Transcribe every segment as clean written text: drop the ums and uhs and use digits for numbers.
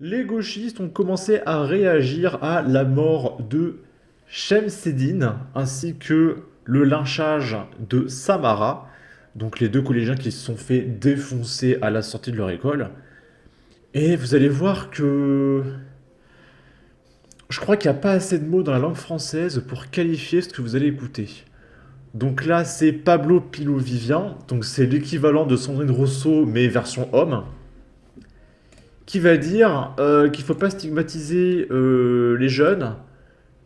Les gauchistes ont commencé à réagir à la mort de Shemseddine ainsi que le lynchage de Samara, donc les deux collégiens qui se sont fait défoncer à la sortie de leur école. Et vous allez voir que je crois qu'il n'y a pas assez de mots dans la langue française pour qualifier ce que vous allez écouter. Donc là, c'est Pablo Pilovivien, donc c'est l'équivalent de Sandrine Rousseau mais version homme, qui va dire qu'il ne faut pas stigmatiser les jeunes,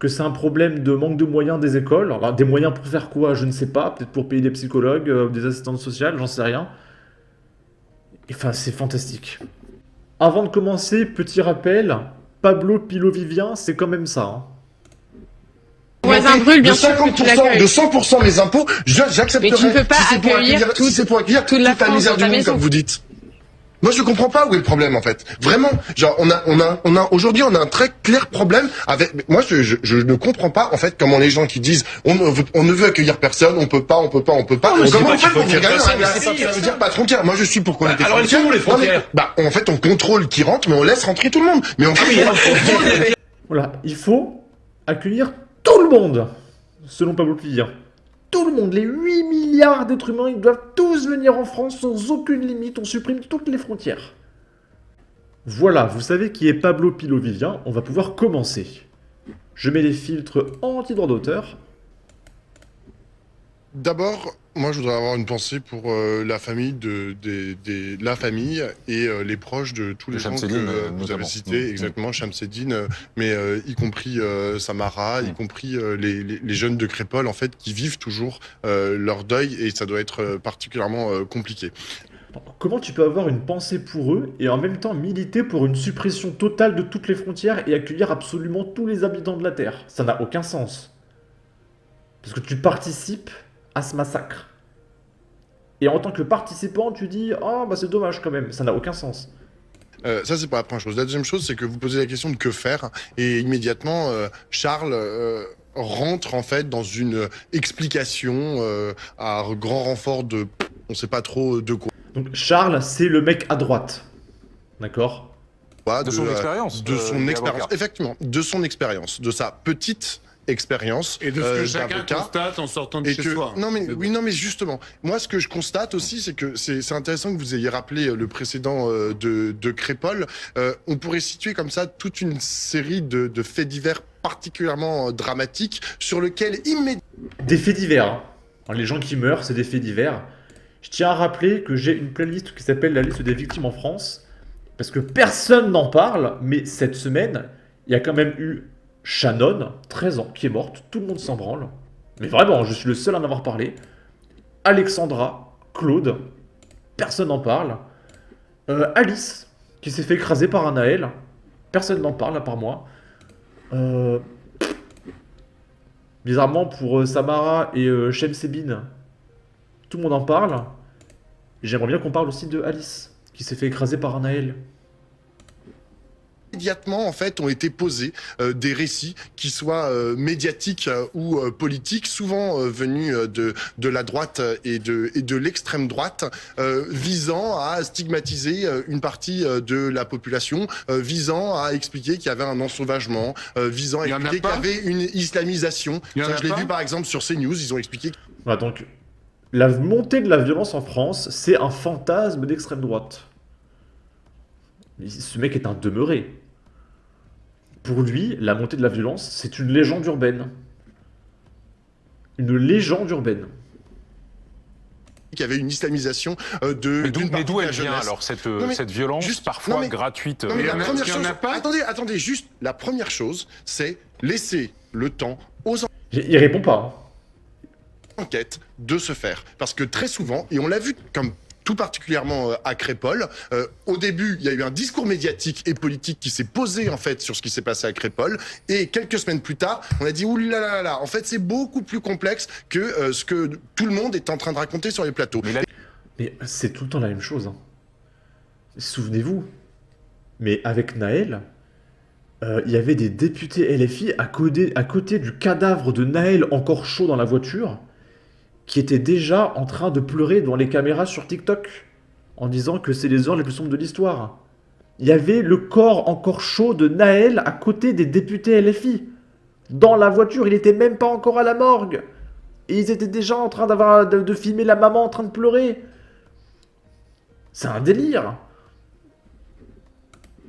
que c'est un problème de manque de moyens des écoles. Alors, des moyens pour faire quoi? Je ne sais pas. Peut-être pour payer des psychologues, des assistantes sociales, j'en sais rien. Enfin, c'est fantastique. Avant de commencer, petit rappel, Pablo Pilovivien, c'est quand même ça, hein. Voisin brûle, bien de sûr que tu 50%, l'accueilles. de 100% mes impôts, j'accepterais. Mais tu ne peux pas si c'est pour accueillir si c'est pour accueillir toute la toute la France misère dans du ta monde, maison. comme vous dites. Moi, je comprends pas où est le problème, en fait. Vraiment. Genre, aujourd'hui, on a un très clair problème avec, moi, je ne comprends pas, en fait, comment les gens qui disent, on ne veut accueillir personne, on peut pas. Non, mais Comment on fait pour accueillir gagner personne, mais ça veut dire pas de frontières. Moi, je suis pour qu'on ait des alors, elles sont où, les frontières? En fait, on contrôle qui rentre, mais on laisse rentrer tout le monde. Mais on Voilà, il faut accueillir tout le monde, selon Pablo Pilovivien. Tout le monde, les 8 milliards d'êtres humains, ils doivent tous venir en France sans aucune limite, on supprime toutes les frontières. Voilà, vous savez qui est Pablo Pilovivien, on va pouvoir commencer. Je mets les filtres anti-droit d'auteur. D'abord, moi, je voudrais avoir une pensée pour la famille la famille et les proches de tous les gens que Shemseddine, vous avez notamment. cités, exactement, Shemseddine, mais y compris Samara, y compris les jeunes de Crépol, en fait, qui vivent toujours leur deuil, et ça doit être particulièrement compliqué. Comment tu peux avoir une pensée pour eux et en même temps militer pour une suppression totale de toutes les frontières et accueillir absolument tous les habitants de la Terre? Ça n'a aucun sens. Parce que tu participes à ce massacre. Et en tant que participant, tu dis « Ah, bah c'est dommage quand même, ça n'a aucun sens. » Ça, c'est pas la première chose. La deuxième chose, c'est que vous posez la question de que faire, et immédiatement, Charles rentre en fait dans une explication à grand renfort de on sait pas trop de quoi. Donc Charles, c'est le mec à droite. D'accord? De son expérience. De son expérience, d'avocat. effectivement, de son expérience, de sa petite expérience Et de ce que chacun d'avocat. constate en sortant de Et chez que, soi. non mais bon. oui, non mais justement, moi ce que je constate aussi, c'est que c'est intéressant que vous ayez rappelé le précédent de Crépol. On pourrait situer comme ça toute une série de faits divers particulièrement dramatiques sur lesquels immédiatement Des faits divers, hein. Alors, les gens qui meurent, c'est des faits divers. Je tiens à rappeler que j'ai une playlist qui s'appelle la liste des victimes en France. Parce que personne n'en parle, mais cette semaine, il y a quand même eu Shannon, 13 ans, qui est morte. Tout le monde s'en branle. Mais vraiment, je suis le seul à en avoir parlé. Alexandra, Claude, personne n'en parle. Alice, qui s'est fait écraser par un Naël. Personne n'en parle, à part moi. Bizarrement, pour Samara et Shemseddine, tout le monde en parle. J'aimerais bien qu'on parle aussi de Alice, qui s'est fait écraser par un Naël. en fait ont été posés des récits qui soient médiatiques ou politiques, souvent venus de la droite et de l'extrême droite, visant à stigmatiser une partie de la population, visant à expliquer qu'il y avait un ensauvagement, visant à Il y en a expliquer qu'il y pas avait une islamisation. Il y en Ça, a je l'ai pas vu par exemple sur CNews, ils ont expliqué Voilà, donc la montée de la violence en France, c'est un fantasme d'extrême droite. Mais ce mec est un demeuré. Pour lui, la montée de la violence, c'est une légende urbaine. Une légende urbaine. qu'il y avait une islamisation Mais d'une d'où partie de elle la vient jeunesse. alors, cette Non, mais violence juste- parfois non, mais- gratuite Non, mais Il y la en a- première il y en chose, a pas attendez, juste la première chose, c'est laisser le temps aux Il répond pas, hein. enquêtes de se faire. Parce que très souvent, et on l'a vu comme tout particulièrement à Crépol, au début, il y a eu un discours médiatique et politique qui s'est posé en fait sur ce qui s'est passé à Crépol, et quelques semaines plus tard, on a dit ouh là là là, en fait c'est beaucoup plus complexe que ce que tout le monde est en train de raconter sur les plateaux. Mais là, Mais c'est tout le temps la même chose, hein. Souvenez-vous. Mais avec Naël, il y avait des députés LFI à côté du cadavre de Naël encore chaud dans la voiture, qui étaient déjà en train de pleurer devant les caméras sur TikTok, en disant que c'est les heures les plus sombres de l'histoire. il y avait le corps encore chaud de Naël à côté des députés LFI. Dans la voiture, il était même pas encore à la morgue. Et ils étaient déjà en train de filmer la maman en train de pleurer. C'est un délire.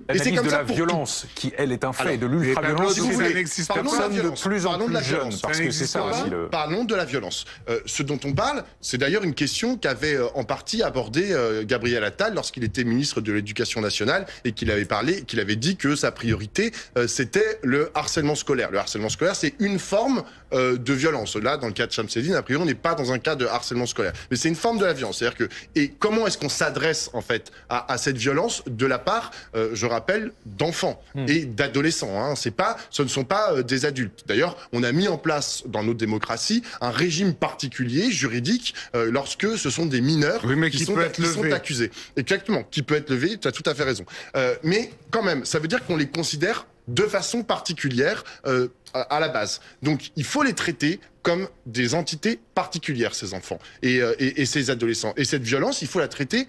L'analyse comme de ça la pour violence, qui elle est un fait, Alors, de l'ultra-violence, si vous voulez, parlons de la personne de violence. plus en Parlons de plus la jeune, violence. parce que c'est ça aussi le... Parlons de la violence. Ce dont on parle, c'est d'ailleurs une question qu'avait en partie abordé Gabriel Attal lorsqu'il était ministre de l'Éducation nationale et qu'il avait dit que sa priorité, c'était le harcèlement scolaire. Le harcèlement scolaire, c'est une forme de violence. Là, dans le cas de Shamsedine, a priori, on n'est pas dans un cas de harcèlement scolaire. Mais c'est une forme de la violence. C'est-à-dire que, et comment est-ce qu'on s'adresse, en fait, à cette violence de la part, je rappelle, d'enfants et d'adolescents. Hein. Ce ne sont pas des adultes. D'ailleurs, on a mis en place dans notre démocratie un régime particulier, juridique, lorsque ce sont des mineurs qui sont accusés. Exactement, qui peut être levé, tu as tout à fait raison. Mais quand même, ça veut dire qu'on les considère de façon particulière à la base. Donc, il faut les traiter comme des entités particulières, ces enfants et ces adolescents. Et cette violence, il faut la traiter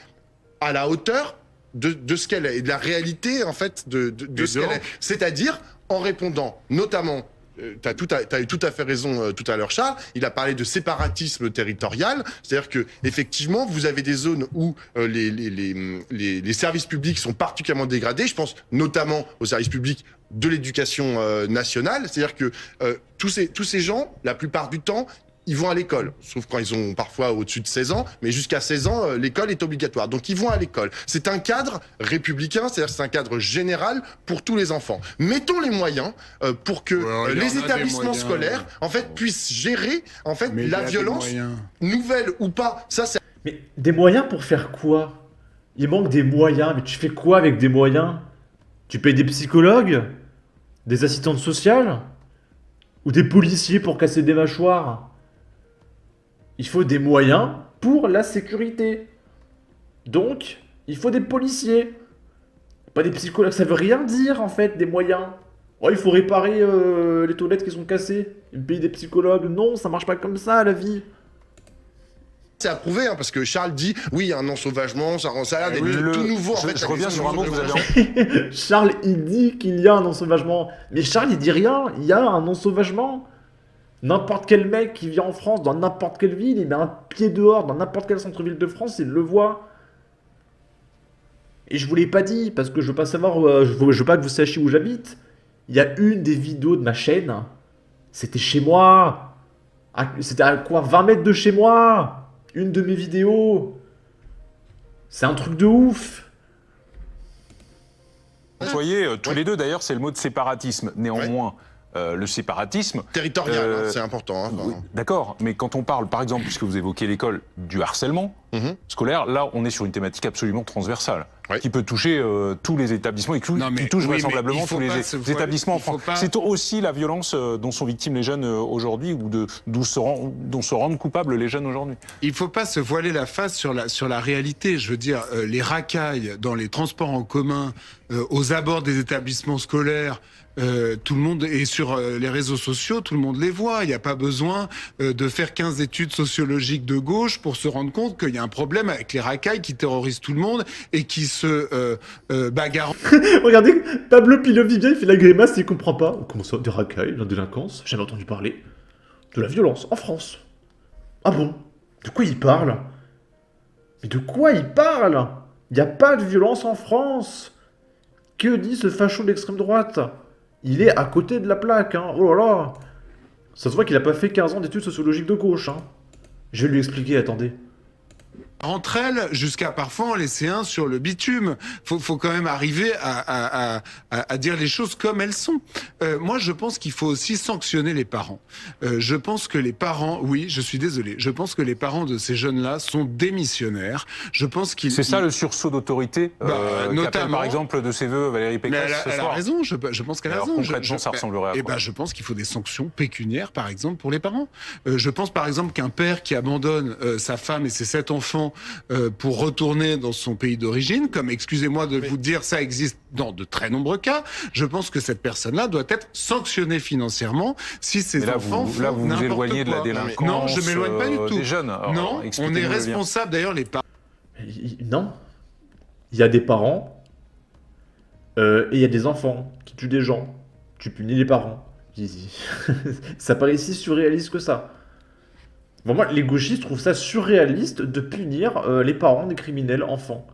à la hauteur de ce qu'elle est et de la réalité en fait de ce qu'elle est. C'est-à-dire en répondant notamment, tu as eu tout à fait raison tout à l'heure Charles, il a parlé de séparatisme territorial, c'est-à-dire que effectivement vous avez des zones où les services publics sont particulièrement dégradés, je pense notamment aux services publics de l'éducation nationale, c'est-à-dire que tous ces gens, la plupart du temps, ils vont à l'école, sauf quand ils ont parfois au-dessus de 16 ans, mais jusqu'à 16 ans, l'école est obligatoire. Donc ils vont à l'école. C'est un cadre républicain, c'est-à-dire c'est un cadre général pour tous les enfants. Mettons les moyens pour que les établissements scolaires, en fait, puissent gérer en fait la violence, nouvelle ou pas. Ça, c'est... Mais des moyens pour faire quoi? Il manque des moyens, mais tu fais quoi avec des moyens? Tu payes des psychologues? Des assistantes sociales? Ou des policiers pour casser des mâchoires? Il faut des moyens pour la sécurité. Donc, il faut des policiers. Pas des psychologues. Ça veut rien dire, en fait, des moyens. Oh, il faut réparer les toilettes qui sont cassées. Et payer des psychologues. Non, ça marche pas comme ça, la vie. C'est approuvé, hein, parce que Charles dit, oui, il y a un ensauvagement, ça a l'air d'être tout nouveau. En fait, je reviens sur un mot que vous avez... Charles, il dit qu'il y a un ensauvagement. Mais Charles, il dit rien. Il y a un ensauvagement. N'importe quel mec qui vient en France, dans n'importe quelle ville, il met un pied dehors, dans n'importe quel centre-ville de France, il le voit. Et je vous l'ai pas dit, parce que je veux pas savoir, je veux pas que vous sachiez où j'habite. Il y a une des vidéos de ma chaîne, c'était chez moi. C'était à quoi, 20 mètres de chez moi. Une de mes vidéos. C'est un truc de ouf. Vous voyez, tous les deux d'ailleurs, c'est le mot de séparatisme. Néanmoins, le séparatisme... Territorial, hein, c'est important. Hein, oui, d'accord, mais quand on parle, par exemple, puisque vous évoquez l'école, du harcèlement scolaire, là, on est sur une thématique absolument transversale, qui peut toucher tous les établissements, et qui touche vraisemblablement tous les établissements en France. C'est aussi la violence dont sont victimes les jeunes aujourd'hui, ou dont se rendent coupables les jeunes aujourd'hui. Il ne faut pas se voiler la face sur la réalité. Je veux dire, les racailles dans les transports en commun, aux abords des établissements scolaires, tout le monde est sur les réseaux sociaux, tout le monde les voit. Il n'y a pas besoin de faire 15 études sociologiques de gauche pour se rendre compte qu'il y a un problème avec les racailles qui terrorisent tout le monde et qui se bagarrent. Regardez, Pablo Pilovivia, il fait la grimace, il comprend pas. Comment ça, des racailles, de la délinquance? Jamais entendu parler. De la violence en France. Ah bon? De quoi il parle? Mais de quoi il parle? Il n'y a pas de violence en France. Que dit ce facho d'extrême droite? Il est à côté de la plaque, hein. Oh là là. Ça se voit qu'il a pas fait 15 ans d'études sociologiques de gauche, hein. Je vais lui expliquer, attendez. Entre elles, jusqu'à parfois en laisser un sur le bitume. Faut quand même arriver à dire les choses comme elles sont. Moi, je pense qu'il faut aussi sanctionner les parents. Je pense que les parents, oui, je suis désolé, je pense que les parents de ces jeunes-là sont démissionnaires. Je pense qu'ils... C'est ça le sursaut d'autorité, notamment par exemple de ses voeux Valérie Pécresse ce soir. Elle a raison, je pense qu'elle a raison. Concrètement, ça ressemblerait à quoi? Je pense qu'il faut des sanctions pécuniaires, par exemple, pour les parents. Je pense, par exemple, qu'un père qui abandonne sa femme et ses 7 enfants pour retourner dans son pays d'origine, comme, excusez-moi de vous dire, ça existe dans de très nombreux cas, je pense que cette personne-là doit être sanctionnée financièrement si ses enfants font n'importe quoi. Vous vous éloignez de la délinquance non, je m'éloigne pas du tout. Des jeunes. Alors, non, on est responsable, d'ailleurs, les parents... Non. Il y a des parents Et il y a des enfants qui tuent des gens. Tu punis les parents. Ça paraît si surréaliste que ça. Bon, moi, les gauchistes trouvent ça surréaliste de punir les parents des criminels enfants.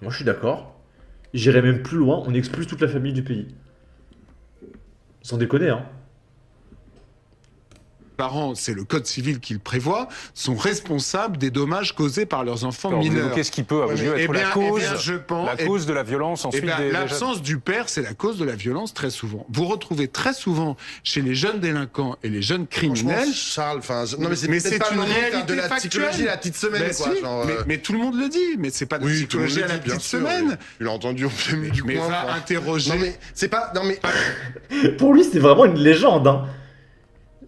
Moi, je suis d'accord. J'irais même plus loin, on expulse toute la famille du pays. Sans déconner, hein. Parents, c'est le code civil qui le prévoit, sont responsables des dommages causés par leurs enfants mineurs. Qu'est-ce qui peut, à vos yeux, être la cause de la violence ensuite l'absence du père, c'est la cause de la violence très souvent. Vous retrouvez très souvent chez les jeunes délinquants et les jeunes criminels. Charles, non mais c'est une réalité de la psychologie à la petite semaine, quoi. Si, genre, mais tout le monde le dit, mais c'est pas de la psychologie à la petite semaine. Tu l'as entendu au premier du coin. Mais va interroger. Non mais c'est pas. Non mais. Pour lui, c'est vraiment une légende, hein.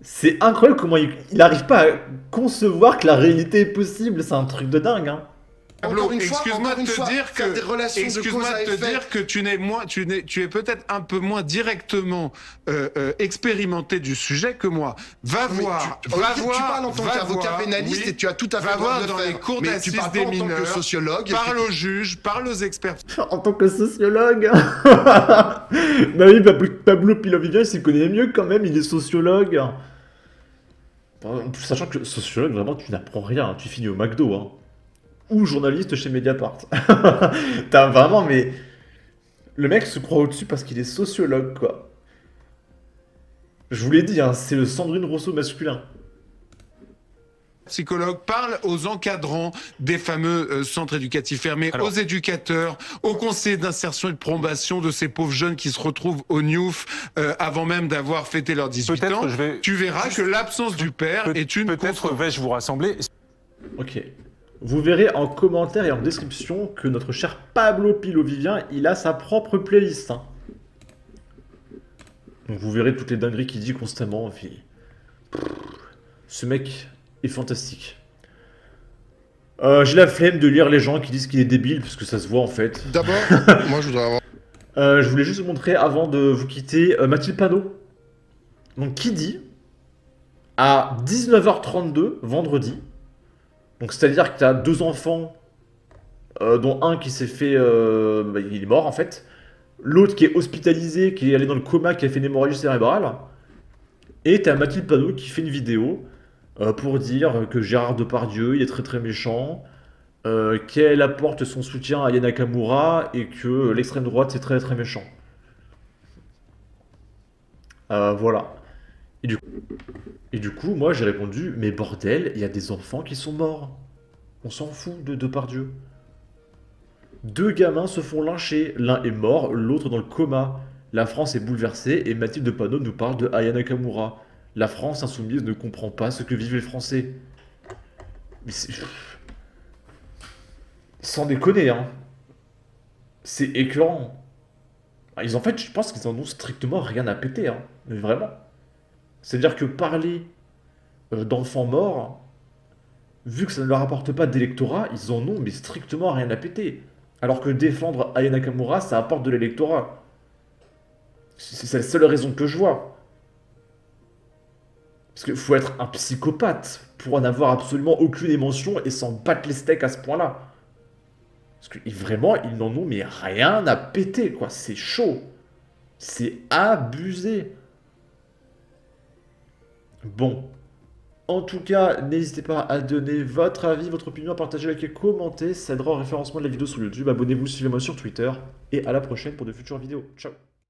C'est incroyable comment il n'arrive pas à concevoir que la réalité est possible. C'est un truc de dingue, hein. Excuse-moi de te dire que tu es peut-être un peu moins directement expérimenté du sujet que moi. Tu parles en tant qu'avocat pénaliste et tu as tout à fait le droit de le faire. Dans les cours d'assises des mineurs, en tant que sociologue, parle aux juges, parle aux experts. En tant que sociologue. Bah oui, Pablo Pilovivien, il s'y connaît mieux quand même, il est sociologue. Sachant que sociologue, vraiment, tu n'apprends rien, tu finis au McDo, hein. Ou journaliste chez Mediapart. T'as vraiment, mais... Le mec se croit au-dessus parce qu'il est sociologue, quoi. Je vous l'ai dit, hein, c'est le Sandrine Rousseau masculin. Psychologue parle aux encadrants des fameux centres éducatifs fermés, aux éducateurs, aux conseillers d'insertion et de probation de ces pauvres jeunes qui se retrouvent au NIOUF avant même d'avoir fêté leurs 18 ans. Tu verras que l'absence du père est une... Peut-être vais-je vous rassembler. Ok. Vous verrez en commentaire et en description que notre cher Pablo Pilovivien, il a sa propre playlist, hein. Donc vous verrez toutes les dingueries qu'il dit constamment. Ce mec est fantastique. J'ai la flemme de lire les gens qui disent qu'il est débile, parce que ça se voit en fait. D'abord, moi je voudrais avoir... je voulais juste vous montrer, avant de vous quitter, Mathilde Panot. Donc qui dit, à 19h32, vendredi, donc c'est-à-dire que tu as 2 enfants, dont un qui s'est fait... il est mort en fait. L'autre qui est hospitalisé, qui est allé dans le coma, qui a fait une hémorragie cérébrale. Et tu as Mathilde Panot qui fait une vidéo pour dire que Gérard Depardieu, il est très très méchant, qu'elle apporte son soutien à Yana Nakamura et que l'extrême droite, c'est très très méchant. Voilà. Et du coup, moi j'ai répondu, mais bordel, il y a des enfants qui sont morts. On s'en fout de Depardieu. 2 gamins se font lyncher. L'un est mort, l'autre dans le coma. La France est bouleversée et Mathilde Panot nous parle de Aya Nakamura. La France insoumise ne comprend pas ce que vivent les Français. Mais c'est... Sans déconner, hein. C'est écœurant. En fait, je pense qu'ils en ont strictement rien à péter, hein. Mais vraiment. C'est-à-dire que parler d'enfants morts, vu que ça ne leur apporte pas d'électorat, ils en ont mais strictement rien à péter. Alors que défendre Aya Nakamura, ça apporte de l'électorat. C'est la seule raison que je vois. Parce qu'il faut être un psychopathe pour en avoir absolument aucune émotion et s'en battre les steaks à ce point-là. Parce que vraiment, ils n'en ont mais rien à péter, quoi. C'est chaud. C'est abusé. Bon. En tout cas, n'hésitez pas à donner votre avis, votre opinion, à partager, liker, commenter. Ça aidera au référencement de la vidéo sur YouTube. Abonnez-vous, suivez-moi sur Twitter. Et à la prochaine pour de futures vidéos. Ciao.